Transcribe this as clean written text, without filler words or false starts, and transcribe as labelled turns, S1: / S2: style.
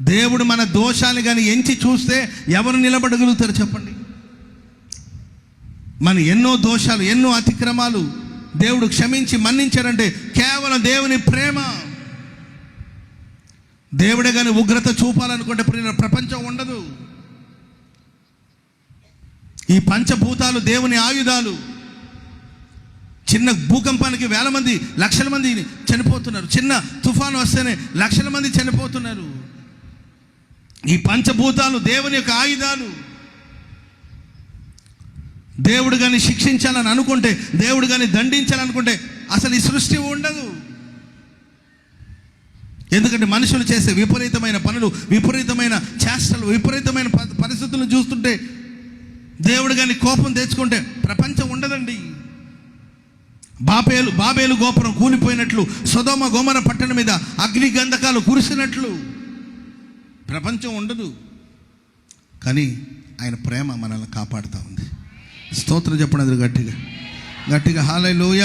S1: దేవుడు మన దోషాలు కానీ ఎంచి చూస్తే ఎవరు నిలబడగలుగుతారు చెప్పండి? మన ఎన్నో దోషాలు, ఎన్నో అతిక్రమాలు దేవుడు క్షమించి మన్నించాడంటే కేవలం దేవుని ప్రేమ. దేవుడే కానీ ఉగ్రత చూపాలనుకుంటే ప్రపంచం ఉండదు. ఈ పంచభూతాలు దేవుని ఆయుధాలు. చిన్న భూకంపానికి వేల మంది, లక్షల మంది చనిపోతున్నారు. చిన్న తుఫాను వస్తేనే లక్షల మంది చనిపోతున్నారు. ఈ పంచభూతాలు దేవుని యొక్క ఆయుధాలు. దేవుడు కానీ శిక్షించాలని అనుకుంటే, దేవుడు కానీ దండించాలనుకుంటే అసలు ఈ సృష్టి ఉండదు. ఎందుకంటే మనుషులు చేసే విపరీతమైన పనులు, విపరీతమైన చేష్టలు, విపరీతమైన పరిస్థితులను చూస్తుంటే దేవుడు కానీ కోపం తెచ్చుకుంటే ప్రపంచం ఉండదండి. బాబేలు గోపురం కూలిపోయినట్లు, సొదొమ గొమొర్రా పట్టణం మీద అగ్ని గంధకాలు కురిసినట్లు ప్రపంచం ఉండదు. కానీ ఆయన ప్రేమ మనల్ని కాపాడుతూ ఉంది. స్తోత్రం చెప్పండి గట్టిగా హల్లెలూయా.